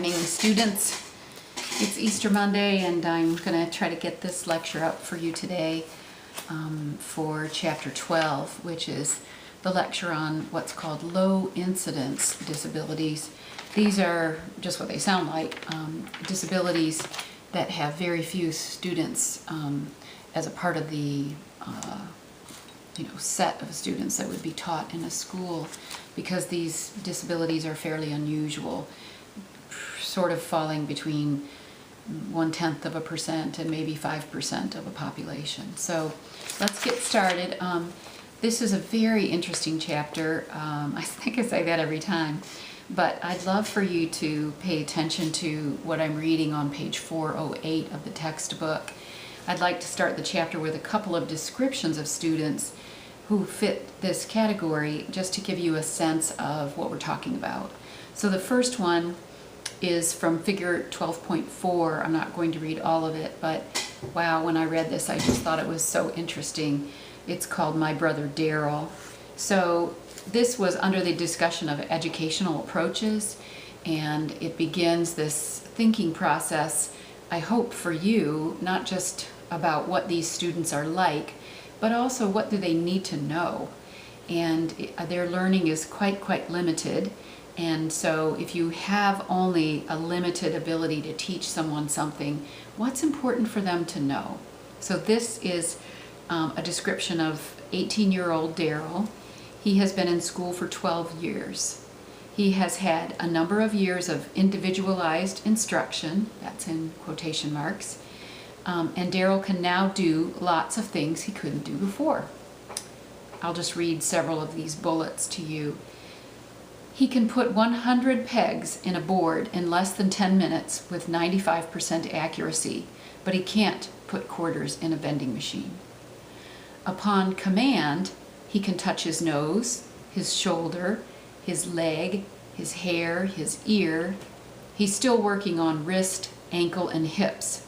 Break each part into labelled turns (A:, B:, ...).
A: morning, students. It's Easter Monday, and I'm going to try to get this lecture up for you today for Chapter 12, which is the lecture on what's called low incidence disabilities. These are just what they sound like, disabilities that have very few students as a part of the set of students that would be taught in a school, because these disabilities are fairly unusual, sort of falling between 0.1% and maybe 5% of a population. So let's get started. This is a very interesting chapter. I think I say that every time, but I'd love for you to pay attention to what I'm reading on page 408 of the textbook. I'd like to start the chapter with a couple of descriptions of students who fit this category, just to give you a sense of what we're talking about. So the first one is from figure 12.4. I'm not going to read all of it, but wow, when I read this, I just thought it was so interesting. It's called My Brother Daryl. So this was under the discussion of educational approaches, and it begins this thinking process, I hope for you, not just about what these students are like, but also what do they need to know. And their learning is quite limited. And so if you have only a limited ability to teach someone something, what's important for them to know? So this is a description of 18-year-old Daryl. He has been in school for 12 years. He has had a number of years of individualized instruction, that's in quotation marks, and Daryl can now do lots of things he couldn't do before. I'll just read several of these bullets to you. He can put 100 pegs in a board in less than 10 minutes with 95% accuracy, but he can't put quarters in a vending machine. Upon command, he can touch his nose, his shoulder, his leg, his hair, his ear. He's still working on wrist, ankle, and hips,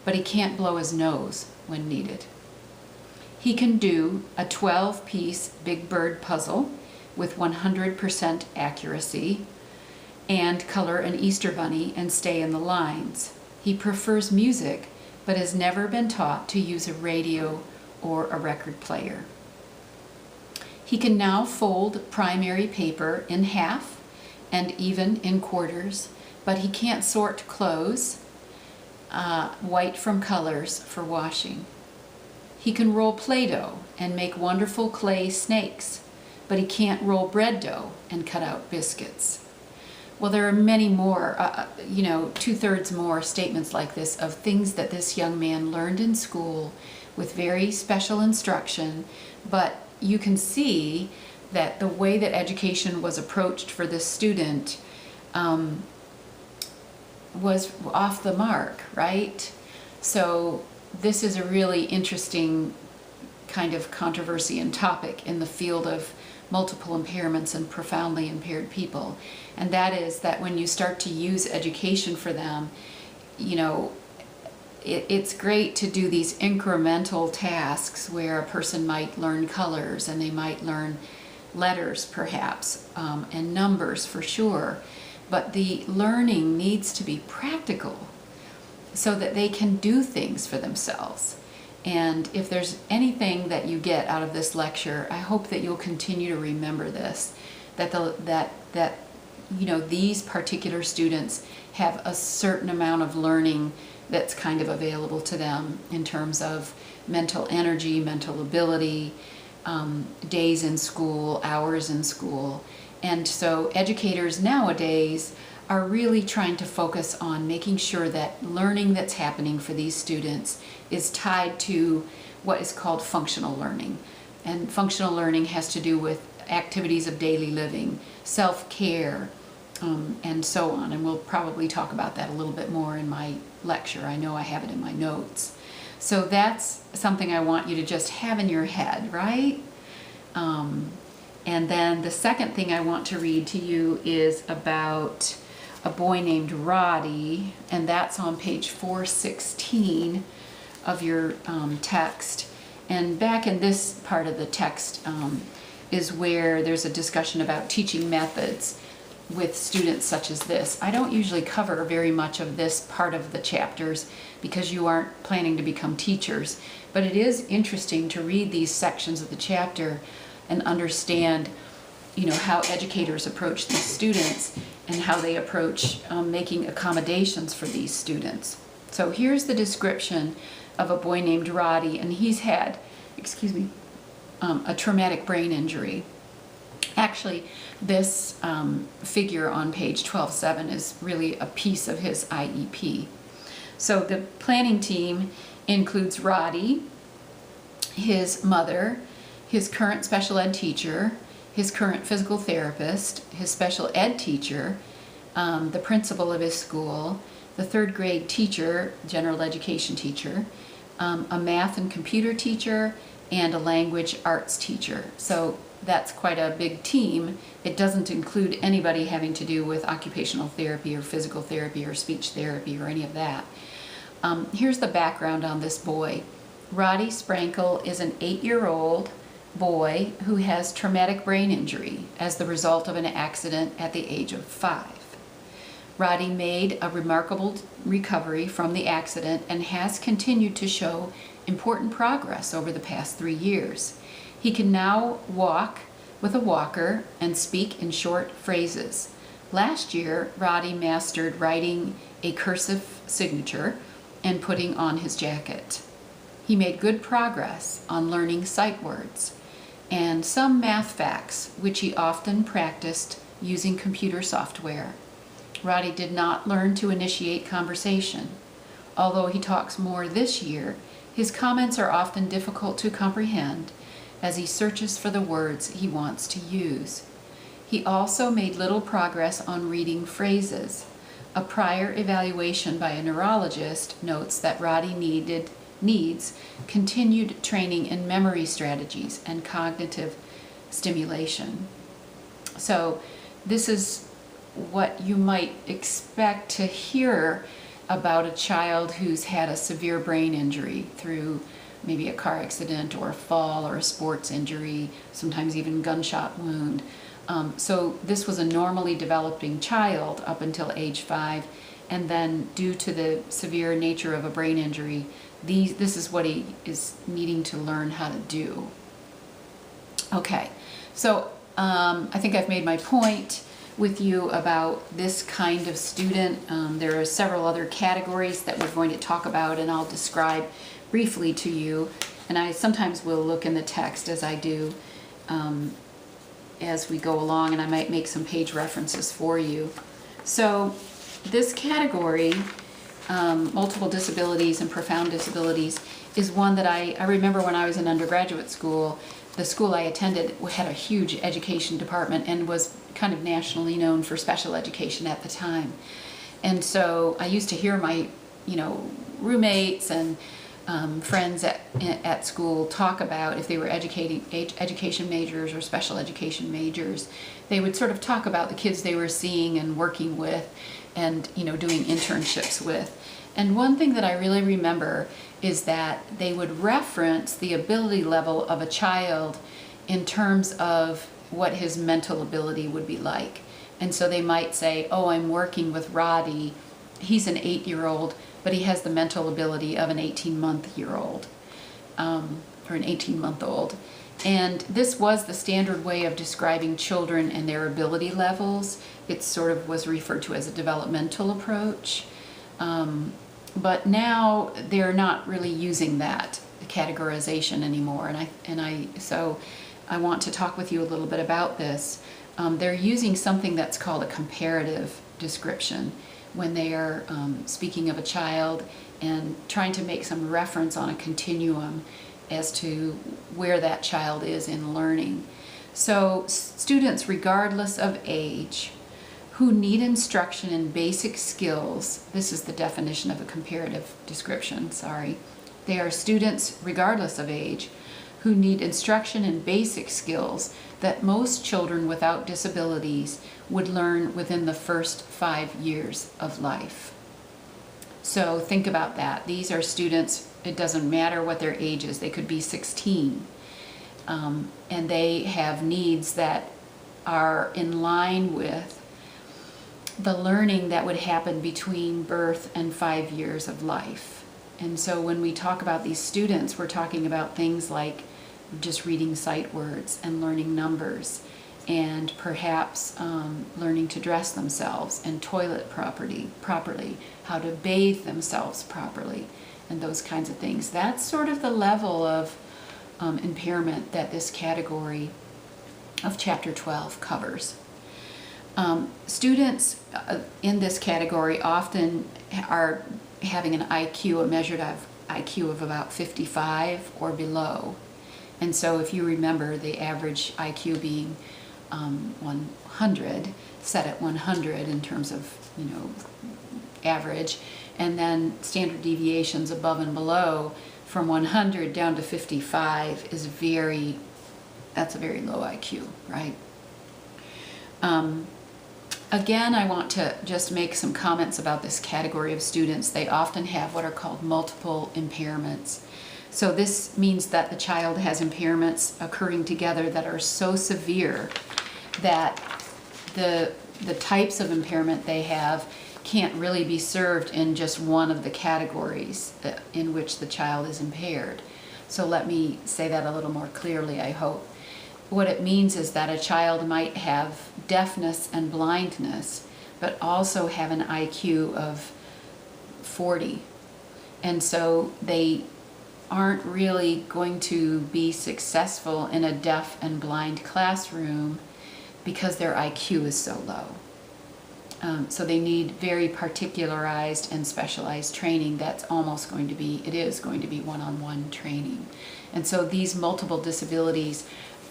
A: but he can't blow his nose when needed. He can do a 12-piece Big Bird puzzle with 100% accuracy and color an Easter bunny and stay in the lines. He prefers music, but has never been taught to use a radio or a record player. He can now fold primary paper in half and even in quarters, but he can't sort clothes, white from colors, for washing. He can roll Play-Doh and make wonderful clay snakes, but he can't roll bread dough and cut out biscuits. Well, there are many more, 2/3 more statements like this of things that this young man learned in school with very special instruction, but you can see that the way that education was approached for this student was off the mark, right? So this is a really interesting kind of controversy and topic in the field of multiple impairments and profoundly impaired people. And that is that when you start to use education for them, it's great to do these incremental tasks where a person might learn colors and they might learn letters perhaps, and numbers for sure. But the learning needs to be practical so that they can do things for themselves. And if there's anything that you get out of this lecture, I hope that you'll continue to remember this, that these particular students have a certain amount of learning that's kind of available to them in terms of mental energy, mental ability, days in school, hours in school. And so educators nowadays are really trying to focus on making sure that learning that's happening for these students is tied to what is called functional learning. And functional learning has to do with activities of daily living, self-care, and so on. And we'll probably talk about that a little bit more in my lecture. I know I have it in my notes. So that's something I want you to just have in your head, right? And then the second thing I want to read to you is about a boy named Roddy, and that's on page 416 of your text. And back in this part of the text is where there's a discussion about teaching methods. with students such as this. I don't usually cover very much of this part of the chapters because you aren't planning to become teachers, but it is interesting to read these sections of the chapter and understand, how educators approach these students and how they approach making accommodations for these students. So here's the description of a boy named Roddy, and he's had, a traumatic brain injury. Actually, this figure on page 12.7 is really a piece of his IEP. So the planning team includes Roddy, his mother, his current special ed teacher, his current physical therapist, his special ed teacher, the principal of his school, the third grade teacher, general education teacher, a math and computer teacher, and a language arts teacher. So that's quite a big team. It doesn't include anybody having to do with occupational therapy or physical therapy or speech therapy or any of that. Here's the background on this boy. Roddy Sprankle is an 8-year-old boy who has traumatic brain injury as the result of an accident at the age of 5. Roddy made a remarkable recovery from the accident and has continued to show important progress over the past 3 years. He can now walk with a walker and speak in short phrases. Last year, Roddy mastered writing a cursive signature and putting on his jacket. He made good progress on learning sight words and some math facts, which he often practiced using computer software. Roddy did not learn to initiate conversation. Although he talks more this year, his comments are often difficult to comprehend as he searches for the words he wants to use. He also made little progress on reading phrases. A prior evaluation by a neurologist notes that Roddy needs continued training in memory strategies and cognitive stimulation. So this is what you might expect to hear about a child who's had a severe brain injury through maybe a car accident or a fall or a sports injury, sometimes even gunshot wound. So this was a normally developing child up until age 5, and then due to the severe nature of a brain injury, this is what he is needing to learn how to do. Okay, so I think I've made my point with you about this kind of student. There are several other categories that we're going to talk about, and I'll describe briefly to you, and I sometimes will look in the text as I do as we go along, and I might make some page references for you. So this category, multiple disabilities and profound disabilities, is one that I remember when I was in undergraduate school. The school I attended had a huge education department and was kind of nationally known for special education at the time. And so I used to hear my, roommates and friends at school talk about, if they were education majors or special education majors, they would sort of talk about the kids they were seeing and working with and, doing internships with. And one thing that I really remember is that they would reference the ability level of a child in terms of what his mental ability would be like. And so they might say, oh, I'm working with Roddy. He's an 8-year-old, but he has the mental ability of an 18-month-year-old or an 18-month-old. And this was the standard way of describing children and their ability levels. It sort of was referred to as a developmental approach. But now they're not really using that categorization anymore. So I want to talk with you a little bit about this. They're using something that's called a comparative description when they are speaking of a child and trying to make some reference on a continuum as to where that child is in learning. So students, regardless of age, who need instruction in basic skills, this is the definition of a comparative description, they are students, regardless of age, who need instruction in basic skills that most children without disabilities would learn within the first 5 years of life. So think about that. These are students, it doesn't matter what their age is, they could be 16, and they have needs that are in line with the learning that would happen between birth and 5 years of life. And so when we talk about these students, we're talking about things like just reading sight words and learning numbers, and perhaps learning to dress themselves and toilet properly, how to bathe themselves properly, and those kinds of things. That's sort of the level of impairment that this category of Chapter 12 covers. Students in this category often are having an IQ, a measured IQ of about 55 or below. And so if you remember the average IQ being 100, set at 100 in terms of, average, and then standard deviations above and below from 100 down to 55 is that's a very low IQ, right? Again, I want to just make some comments about this category of students. They often have what are called multiple impairments. So this means that the child has impairments occurring together that are so severe that the types of impairment they have can't really be served in just one of the categories in which the child is impaired. So let me say that a little more clearly, I hope. What it means is that a child might have deafness and blindness, but also have an IQ of 40. And so they aren't really going to be successful in a deaf and blind classroom because their IQ is so low. So they need very particularized and specialized training that's it is going to be one-on-one training. And so these multiple disabilities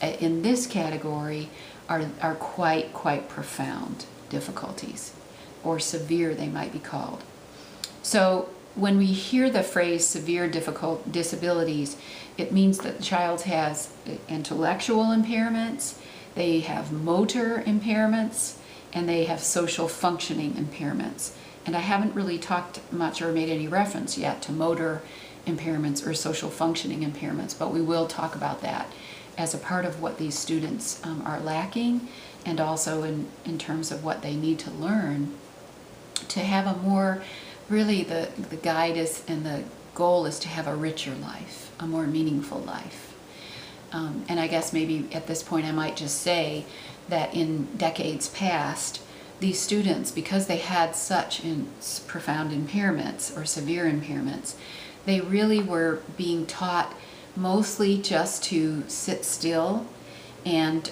A: in this category are quite profound difficulties, or severe they might be called. So when we hear the phrase severe difficult disabilities, it means that the child has intellectual impairments, they have motor impairments, and they have social functioning impairments. And I haven't really talked much or made any reference yet to motor impairments or social functioning impairments, but we will talk about that as a part of what these students are lacking, and also in terms of what they need to learn to have a more, really the guide is, and the goal is to have a richer life, a more meaningful life. And I guess maybe at this point I might just say that in decades past, these students, because they had such profound impairments or severe impairments, they really were being taught mostly just to sit still, and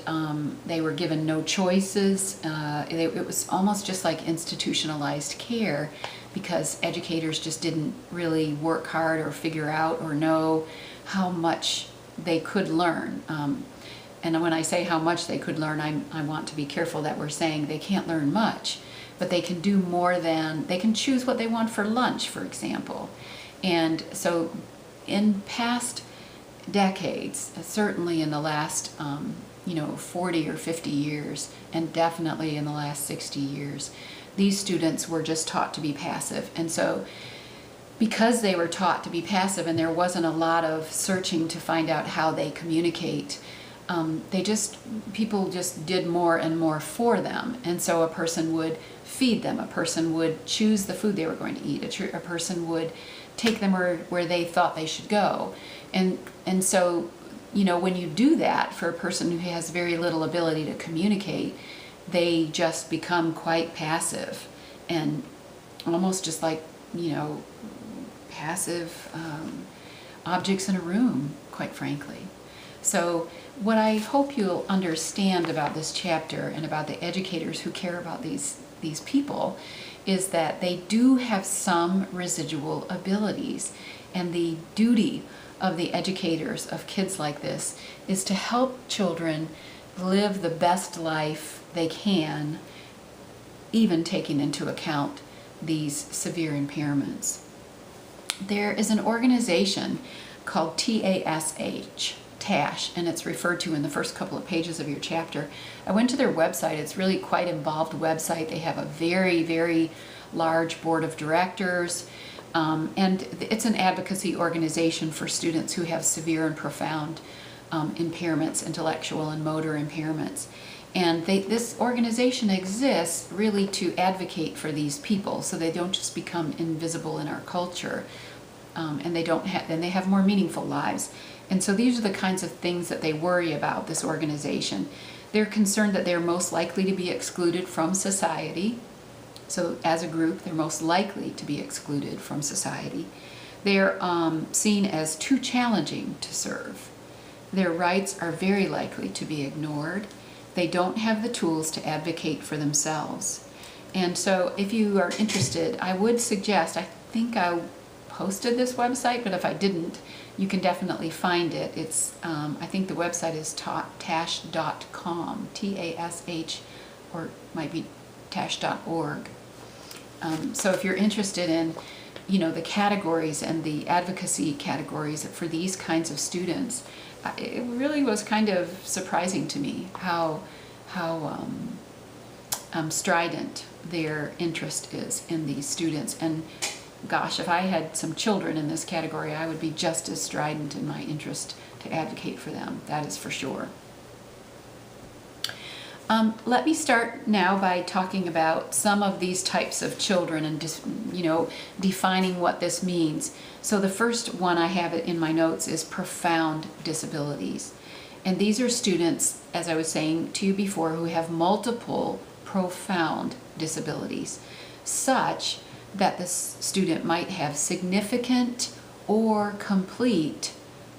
A: they were given no choices. It was almost just like institutionalized care, because educators just didn't really work hard or figure out or know how much they could learn. And when I say how much they could learn, I want to be careful that we're saying they can't learn much, but they can do more than, they can choose what they want for lunch, for example. And so in past decades, certainly in the last 40 or 50 years, and definitely in the last 60 years, these students were just taught to be passive. And so because they were taught to be passive and there wasn't a lot of searching to find out how they communicate, people just did more and more for them. And so a person would feed them, a person would choose the food they were going to eat, a person would take them where they thought they should go. And so, when you do that for a person who has very little ability to communicate, they just become quite passive and almost just like, passive objects in a room, quite frankly. So what I hope you'll understand about this chapter and about the educators who care about these people is that they do have some residual abilities, and the duty of the educators of kids like this is to help children live the best life they can, even taking into account these severe impairments. There is an organization called TASH, and it's referred to in the first couple of pages of your chapter. I went to their website. It's really quite involved website. They have a very, very large board of directors, and it's an advocacy organization for students who have severe and profound impairments, intellectual and motor impairments. And this organization exists really to advocate for these people so they don't just become invisible in our culture, and they have more meaningful lives. And so these are the kinds of things that they worry about, this organization. They're concerned that they're most likely to be excluded from society. So as a group, they're most likely to be excluded from society. They're seen as too challenging to serve. Their rights are very likely to be ignored. They don't have the tools to advocate for themselves. And so if you are interested, I would suggest, I think I posted this website, but if I didn't, you can definitely find it. It's, I think the website is tash.com, T-A-S-H, or it might be tash.org. So if you're interested in, the categories and the advocacy categories for these kinds of students, it really was kind of surprising to me how strident their interest is in these students. And gosh, if I had some children in this category, I would be just as strident in my interest to advocate for them. That is for sure. Let me start now by talking about some of these types of children and just, defining what this means. So the first one I have in my notes is profound disabilities. And these are students, as I was saying to you before, who have multiple profound disabilities, such that the student might have significant or complete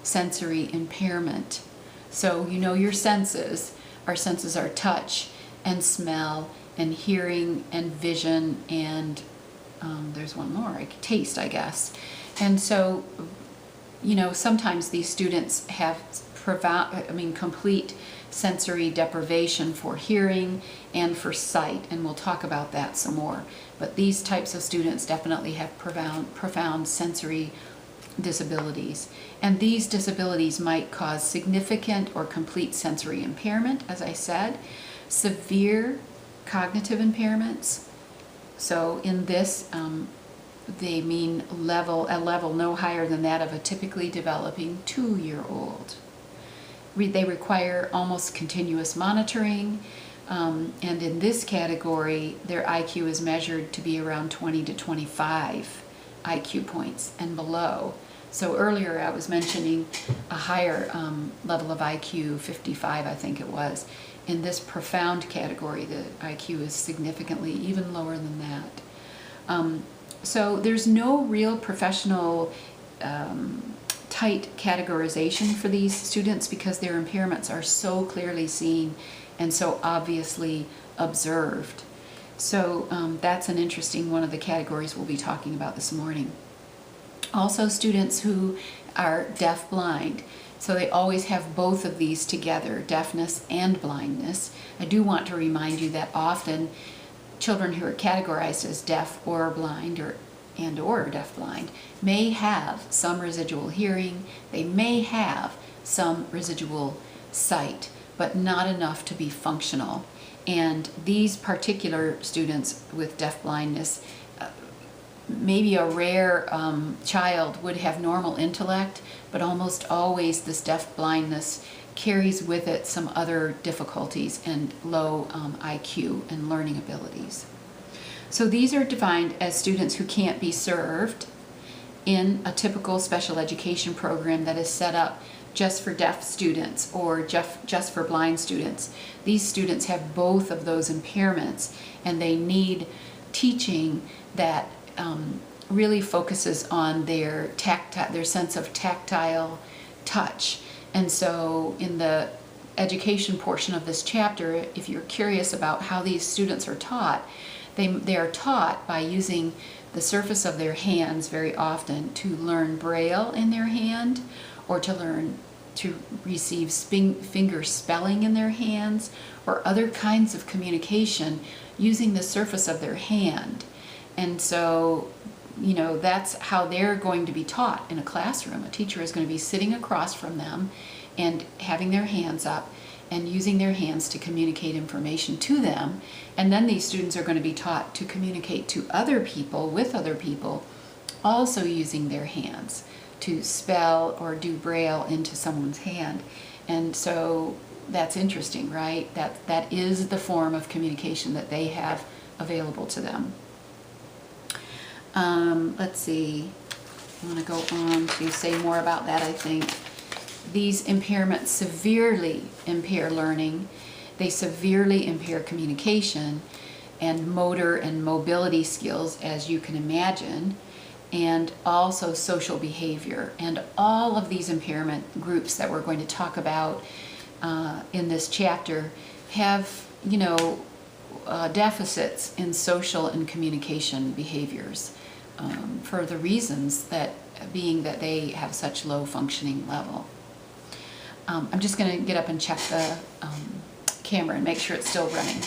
A: sensory impairment. So your senses. Our senses are touch and smell and hearing and vision and there's one more, like taste, I guess. And so, sometimes these students have complete sensory deprivation for hearing and for sight, and we'll talk about that some more. But these types of students definitely have profound sensory disabilities. And these disabilities might cause significant or complete sensory impairment, as I said, severe cognitive impairments. So in this, they mean a level no higher than that of a typically developing 2-year-old. They require almost continuous monitoring, and in this category, their IQ is measured to be around 20 to 25 IQ points and below. So earlier I was mentioning a higher level of IQ, 55 I think it was. In this profound category, the IQ is significantly even lower than that. So there's no real professional tight categorization for these students because their impairments are so clearly seen and so obviously observed. So that's an interesting one of the categories we'll be talking about this morning. Also, students who are deaf-blind. So they always have both of these together, deafness and blindness. I do want to remind you that often children who are categorized as deaf or blind or deaf-blind may have some residual hearing, they may have some residual sight, but not enough to be functional. And these particular students with deaf-blindness, maybe a rare child would have normal intellect, but almost always this deaf-blindness carries with it some other difficulties and low IQ and learning abilities. So these are defined as students who can't be served in a typical special education program that is set up just for deaf students or just for blind students. These students have both of those impairments, and they need teaching that really focuses on their sense of tactile touch. And so in the education portion of this chapter, if you're curious about how these students are taught, they are taught by using the surface of their hands very often to learn Braille in their hand, or to receive finger spelling in their hands, or other kinds of communication using the surface of their hand. And so, that's how they're going to be taught in a classroom. A teacher is going to be sitting across from them and having their hands up and using their hands to communicate information to them. And then these students are going to be taught to communicate to other people, with other people, also using their hands to spell or do Braille into someone's hand. And so that's interesting, right? That is the form of communication that they have available to them. Let's see. I want to go on to say more about that, I think. These impairments severely impair learning. They severely impair communication and motor and mobility skills, as you can imagine, and also social behavior. And all of these impairment groups that we're going to talk about in this chapter have, deficits in social and communication behaviors for the reasons that being that they have such low functioning level. I'm just going to get up and check the camera and make sure it's still running.